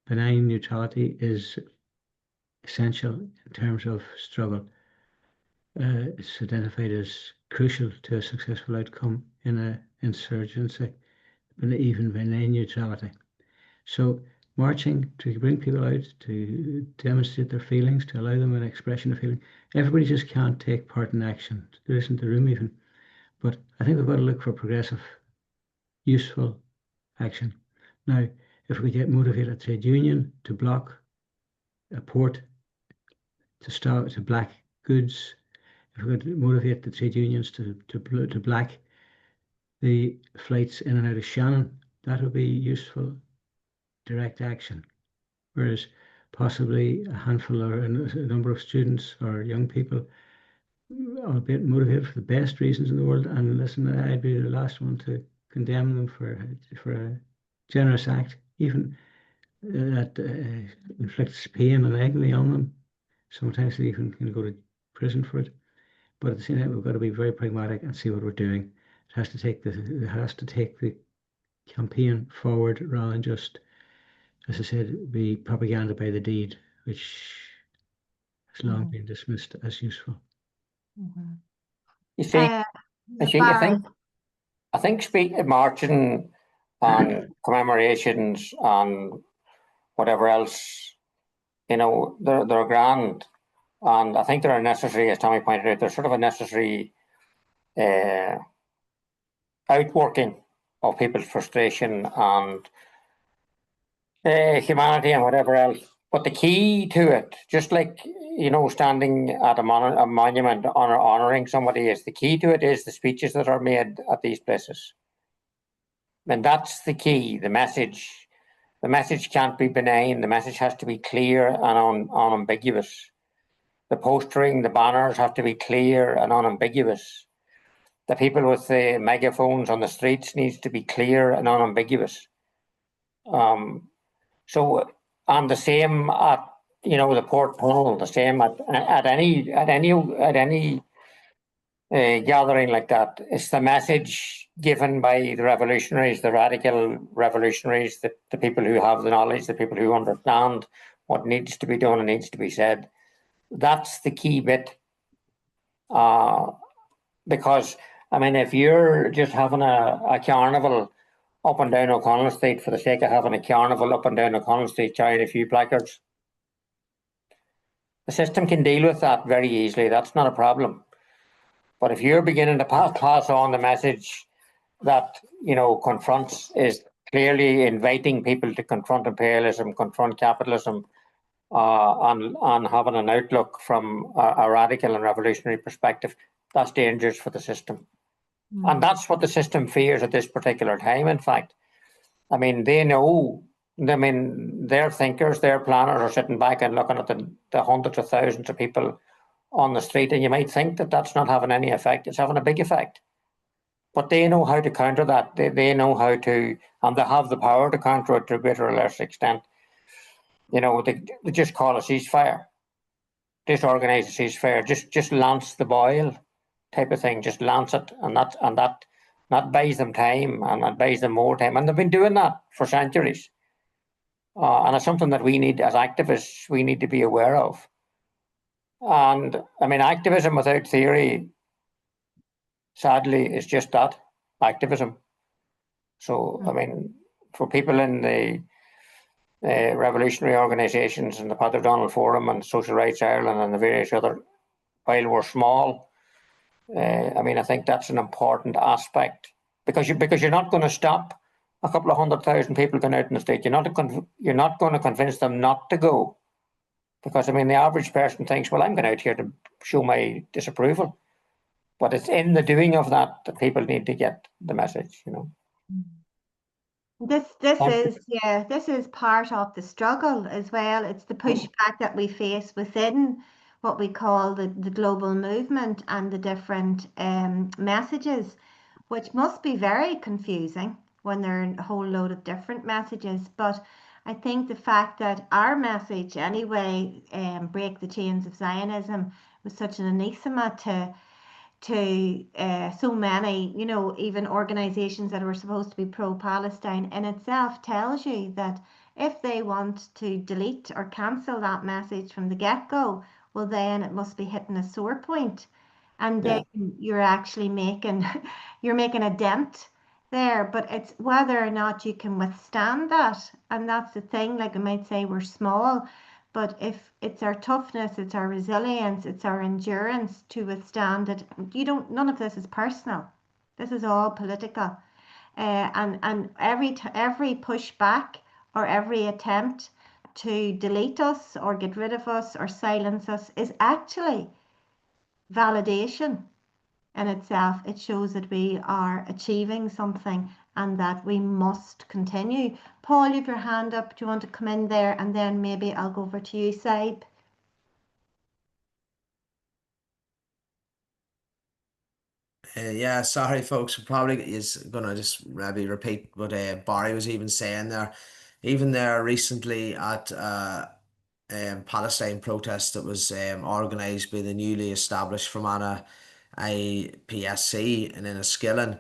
benign neutrality is essential in terms of struggle. It's identified as crucial to a successful outcome in an insurgency, but even benign neutrality. So marching to bring people out, to demonstrate their feelings, to allow them an expression of feeling. Everybody just can't take part in action. There isn't the room even. But I think we've got to look for progressive, useful action. Now, if we get motivated a trade union to block a port, to black goods, if we could motivate the trade unions to black the flights in and out of Shannon, that would be useful direct action. Whereas possibly a handful or a number of students or young people albeit motivated for the best reasons in the world. And listen, I'd be the last one to condemn them for a generous act, even that inflicts pain and agony on them. Sometimes they even can go to prison for it. But at the same time, we've got to be very pragmatic and see what we're doing. It has to take the campaign forward rather than just, as I said, be propaganda by the deed, which has long been dismissed as useful. You see, I think marching and commemorations and whatever else, you know, they're grand, and I think they're a necessary, as Tommy pointed out, they're sort of a necessary outworking of people's frustration and humanity and whatever else. But the key to it, just like, you know, standing at a monument honouring somebody, is the key to it is the speeches that are made at these places. And that's the key, the message. The message can't be benign. The message has to be clear and unambiguous. The postering, the banners have to be clear and unambiguous. The people with the megaphones on the streets needs to be clear and unambiguous. So, and the same at, you know, the porthole, the same at any gathering like that. It's the message given by the revolutionaries, the radical revolutionaries, the people who have the knowledge, the people who understand what needs to be done and needs to be said. That's the key bit. Because, I mean, if you're just having a carnival up and down O'Connell Street for the sake of having a carnival up and down O'Connell Street carrying a few placards, the system can deal with that very easily. That's not a problem. But if you're beginning to pass on the message that, you know, confronts, is clearly inviting people to confront imperialism, confront capitalism, and having an outlook from a radical and revolutionary perspective, that's dangerous for the system. And that's what the system fears at this particular time, in fact. I mean, they know, I mean, their thinkers, their planners are sitting back and looking at the hundreds of thousands of people on the street, and you might think that that's not having any effect. It's having a big effect. But they know how to counter that. They know how to, and they have the power to counter it to a greater or lesser extent. You know, they just call a ceasefire, just organise a ceasefire, just lance the boil type of thing, just lance it, and that buys them time, and that buys them more time. And they've been doing that for centuries. And it's something that we need, as activists, we need to be aware of. And I mean, activism without theory, sadly, is just that, activism. So, I mean, for people in the revolutionary organisations and the Peadar Donald Forum and Social Rights Ireland and the various other, while we're small, I mean, I think that's an important aspect, because you're not going to stop a couple of 100,000 people going out in the street. You're not going to convince them not to go, because I mean, the average person thinks, well, I'm going out here to show my disapproval. But it's in the doing of that people need to get the message, you know. This is part of the struggle as well. It's the pushback that we face within what we call the global movement and the different messages, which must be very confusing when there are a whole load of different messages. But I think the fact that our message anyway, break the chains of Zionism, was such an anathema to so many, you know, even organizations that were supposed to be pro-Palestine, in itself tells you that if they want to delete or cancel that message from the get-go, well, then it must be hitting a sore point, and then you're actually making a dent there. But it's whether or not you can withstand that, and that's the thing. Like I might say, we're small, but if it's our toughness, it's our resilience, it's our endurance to withstand it. None of this is personal. This is all political, and every pushback or every attempt to delete us or get rid of us or silence us is actually validation in itself. It shows that we are achieving something and that we must continue. Paul, you have your hand up. Do you want to come in there? And then maybe I'll go over to you, Saib. Yeah, sorry, folks. Probably is gonna just maybe repeat what Barry was even saying there. Even there recently at Palestine protest that was organised by the newly established Fermanagh IPSC and in Enniskillen.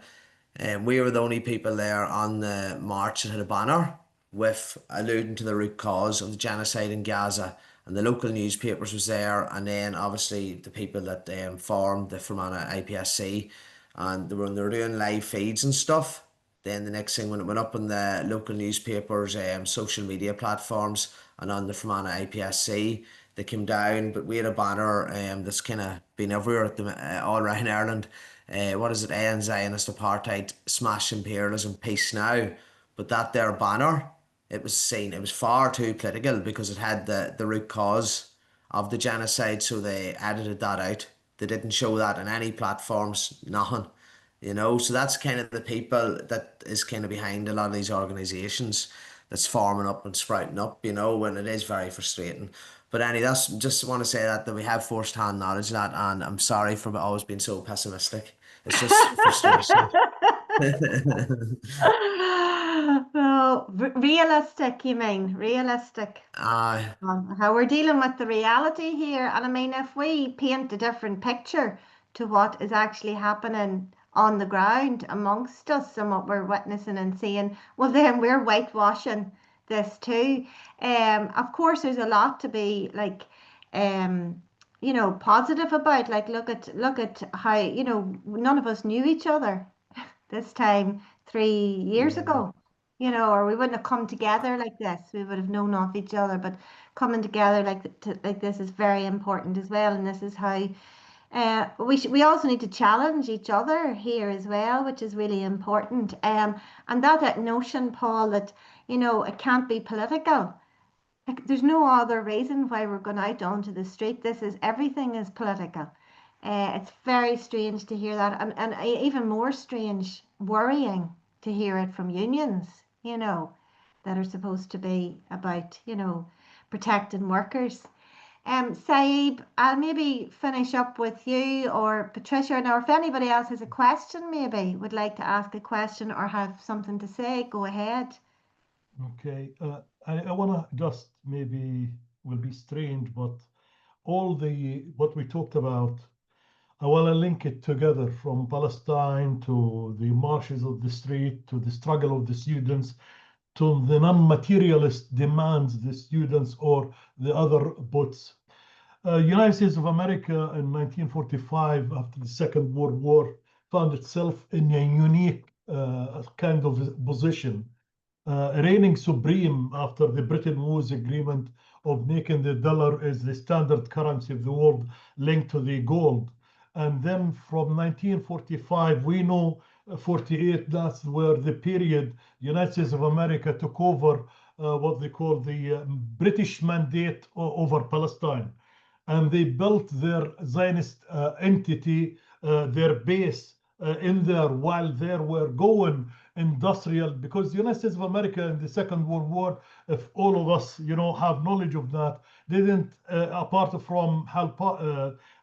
We were the only people there on the march that had a banner with alluding to the root cause of the genocide in Gaza. And the local newspapers was there, and then obviously the people that formed the Fermanagh IPSC, and they were doing live feeds and stuff. Then the next thing, when it went up on the local newspapers, social media platforms, and on the Fermanagh IPSC, they came down. But we had a banner that's kind of been everywhere at the all around Ireland. What is it? End Zionist apartheid, smash imperialism, peace now. But that there banner, it was seen, it was far too political because it had the root cause of the genocide, so they edited that out. They didn't show that on any platforms, nothing. So that's kind of the people that is kind of behind a lot of these organizations that's forming up and sprouting up, when it is very frustrating. But anyway, that's just want to say that we have first-hand knowledge of that, and I'm sorry for always being so pessimistic. It's just frustration. Well, realistic, you mean, realistic. How we're dealing with the reality here. And I mean, if we paint a different picture to what is actually happening on the ground amongst us and what we're witnessing and seeing, well, then we're whitewashing this too. Of course, there's a lot to be like, positive about. Like, look at how, none of us knew each other this time 3 years ago, or we wouldn't have come together like this. We would have known of each other, but coming together like this is very important as well. And this is how we also need to challenge each other here as well, which is really important. And that notion, Paul, that it can't be political. Like, there's no other reason why we're going out onto the street. Everything is political. It's very strange to hear that, and even more strange, worrying to hear it from unions, that are supposed to be about, protecting workers. Saeed, I'll maybe finish up with you or Patricia, or if anybody else has a question, maybe would like to ask a question or have something to say, go ahead. Okay, I want to just maybe will be strange, but what we talked about, I want to link it together from Palestine to the marches of the street, to the struggle of the students, to the non-materialist demands the students or the other bots. United States of America in 1945, after the Second World War, found itself in a unique kind of position, reigning supreme after the Bretton Woods Agreement of making the dollar as the standard currency of the world linked to the gold. And then from 1945, we know 48, that's where the period United States of America took over what they call the British mandate over Palestine. And they built their Zionist entity, their base in there while they were going industrial, because the United States of America in the Second World War, if all of us, have knowledge of that, didn't, apart from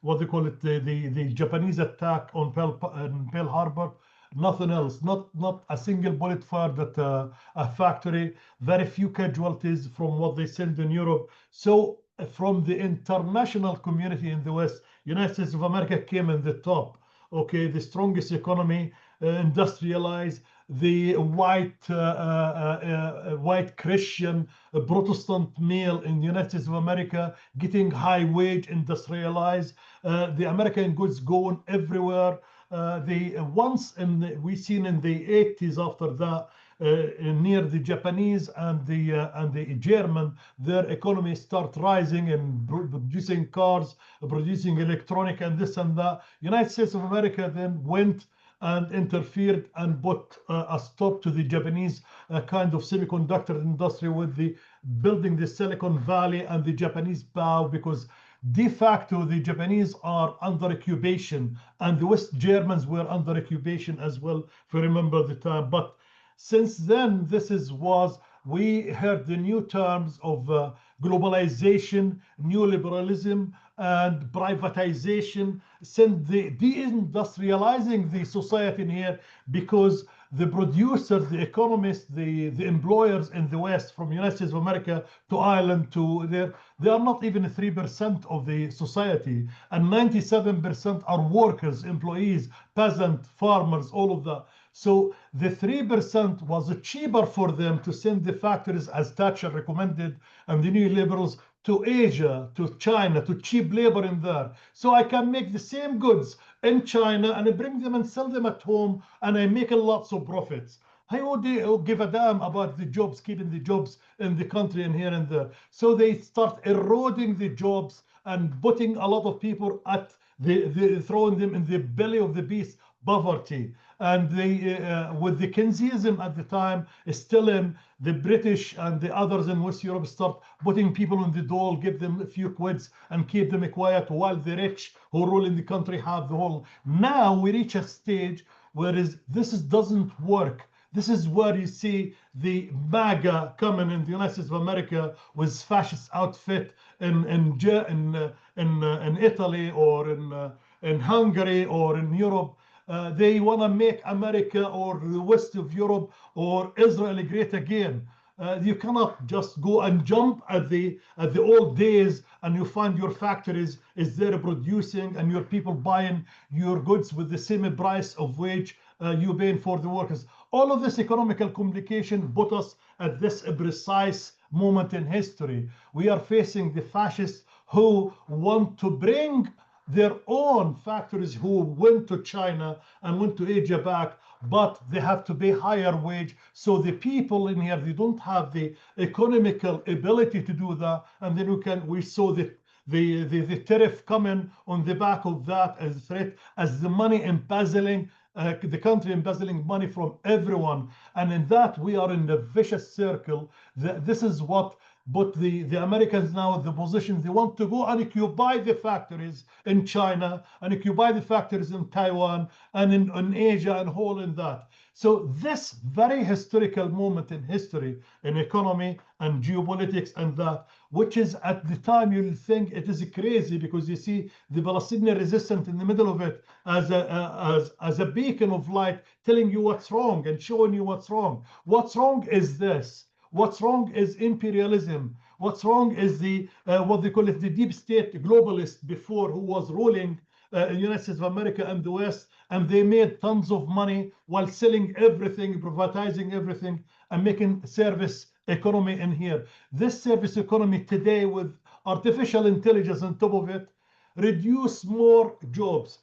what they call it, the Japanese attack on Pearl Harbor, nothing else, not a single bullet fired at a factory, very few casualties from what they sent in Europe. So from the international community in the West, United States of America came in the top. Okay, the strongest economy, industrialized, the white Christian Protestant male in the United States of America getting high wage, industrialized, the American goods going everywhere. We seen in the 80s after that, near the Japanese and the German, their economy start rising and producing cars, producing electronic and this and that. United States of America then went and interfered and put a stop to the Japanese kind of semiconductor industry with the building the Silicon Valley and the Japanese bow, because de facto the Japanese are under occupation and the West Germans were under occupation as well, if you remember the time. But since then, we heard the new terms of globalization, neoliberalism, and privatization. deindustrializing the society in here, because the producers, the economists, the employers in the West, from United States of America to Ireland to there, they are not even 3% of the society, and 97% are workers, employees, peasant, farmers, all of that. So the 3% was cheaper for them to send the factories, as Thatcher recommended, and the new liberals, to Asia, to China, to cheap labor in there. So I can make the same goods in China and I bring them and sell them at home, and I make lots of profits. I would give a damn about the jobs, keeping the jobs in the country and here and there. So they start eroding the jobs and putting a lot of people at throwing them in the belly of the beast, poverty. And they, with the Keynesianism at the time still in, the British and the others in West Europe start putting people on the dole, give them a few quids and keep them quiet, while the rich who rule in the country have the whole. Now we reach a stage where this doesn't work. This is where you see the MAGA coming in the United States of America with fascist outfit in Italy or in Hungary or in Europe. They want to make America or the west of Europe or Israel great again. You cannot just go and jump at the old days and you find your factories is there producing and your people buying your goods with the same price of wage you paying for the workers. All of this economical complication put us at this precise moment in history. We are facing the fascists who want to bring their own factories, who went to China and went to Asia back, but they have to pay higher wage. So the people in here, they don't have the economical ability to do that. And then we saw the tariff coming on the back of that as a threat, as the money embezzling, the country embezzling money from everyone. And in that, we are in the vicious circle. This is what but the Americans now in the position they want to go and occupy the factories in China and occupy the factories in Taiwan and in Asia and all in that. So this very historical moment in history, in economy and geopolitics and that, which is at the time you'll think it is crazy because you see the Palestinian resistance in the middle of it as a beacon of light telling you what's wrong and showing you what's wrong. What's wrong is this. What's wrong is imperialism. What's wrong is the what they call it, the deep state globalist before, who was ruling the United States of America and the West, and they made tons of money while selling everything, privatizing everything, and making service economy in here. This service economy today, with artificial intelligence on top of it, reduce more jobs,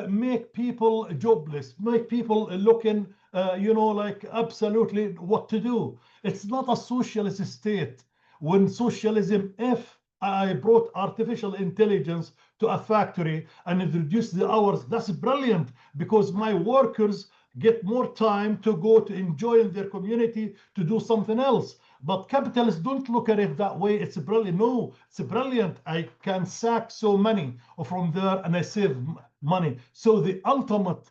make people jobless, make people looking, like absolutely what to do. It's not a socialist state. When socialism, if I brought artificial intelligence to a factory and it reduced the hours, that's brilliant, because my workers get more time to go to enjoy in their community, to do something else. But capitalists don't look at it that way. It's brilliant. No, it's brilliant. I can sack so many from there and I save money. So the ultimate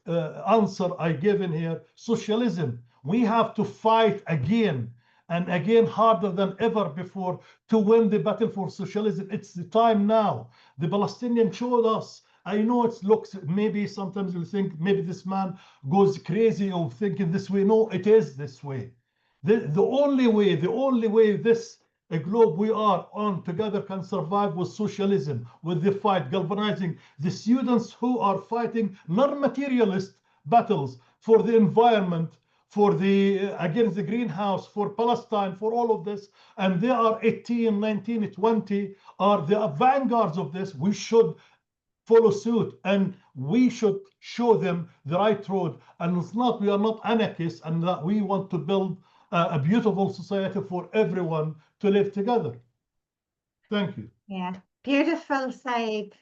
answer I give in here, socialism. We have to fight again and again, harder than ever before, to win the battle for socialism. It's the time now. The Palestinians showed us. I know it looks, maybe sometimes you'll think maybe this man goes crazy of thinking this way. No, it is this way. The only way this globe we are on together can survive with socialism, with the fight, galvanizing the students who are fighting non-materialist battles for the environment, for against the greenhouse, for Palestine, for all of this. And they are 18, 19, 20, are the vanguards of this. We should follow suit and we should show them the right road. And it's not, we are not anarchists, and that we want to build a beautiful society for everyone to live together. Thank you. Yeah, beautiful, Saeed.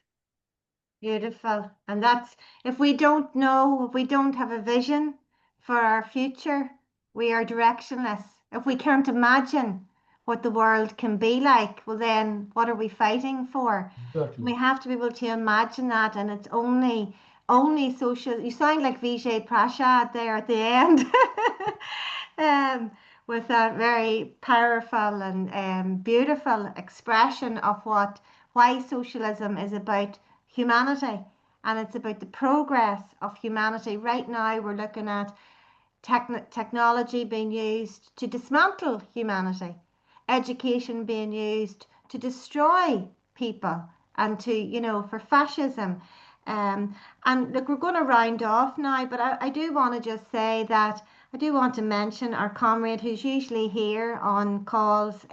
Beautiful. And that's, if we don't know, if we don't have a vision for our future, we are directionless. If we can't imagine what the world can be like, well then what are we fighting for? Exactly. We have to be able to imagine that, and it's only social. You sound like Vijay Prashad there at the end. With that very powerful and beautiful expression of why socialism is about humanity and it's about the progress of humanity. Right now, we're looking at technology being used to dismantle humanity, education being used to destroy people and to, you know, for fascism. And look, we're going to round off now, but I do want to just say that I do want to mention our comrade who's usually here on calls,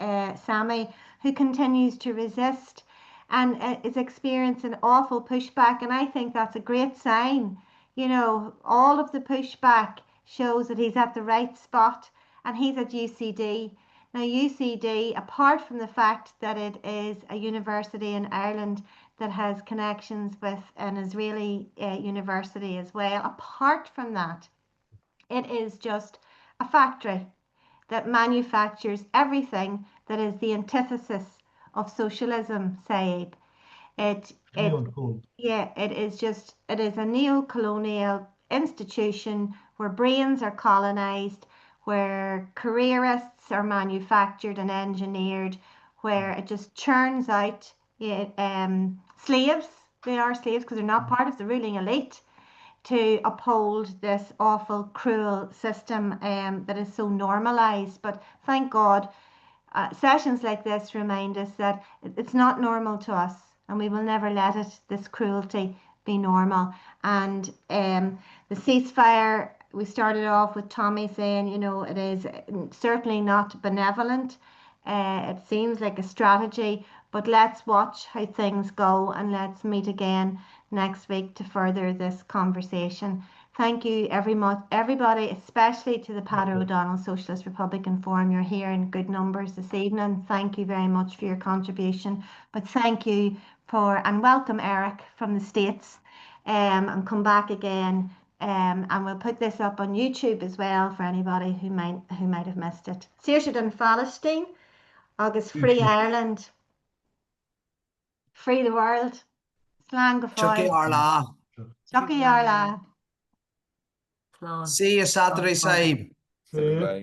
Sammy, who continues to resist and is experiencing awful pushback. And I think that's a great sign. You know, all of the pushback shows that he's at the right spot, and he's at UCD. Now, UCD, apart from the fact that it is a university in Ireland that has connections with an Israeli university as well, apart from that, it is just a factory that manufactures everything that is the antithesis of socialism, Saeed. It is a neo-colonial institution where brains are colonized, where careerists are manufactured and engineered, where it just churns out slaves. They are slaves because they're not part of the ruling elite, to uphold this awful, cruel system that is so normalized. But thank God, sessions like this remind us that it's not normal to us, and we will never let this cruelty be normal. And the ceasefire, we started off with Tommy saying, you know, it is certainly not benevolent. It seems like a strategy, but let's watch how things go, and let's meet again next week to further this conversation. Thank you everybody, especially to the Peadar O'Donnell Socialist Republican Forum. You're here in good numbers this evening. Thank you very much for your contribution. But thank you and welcome Eric from the States, and come back again. And we'll put this up on YouTube as well for anybody who might have missed it. Saoirse and Palestine, August Free Ireland, free the world. Slán go Chucky fóill. Arla. Chucky Arla. See you Saturday, Saib. Say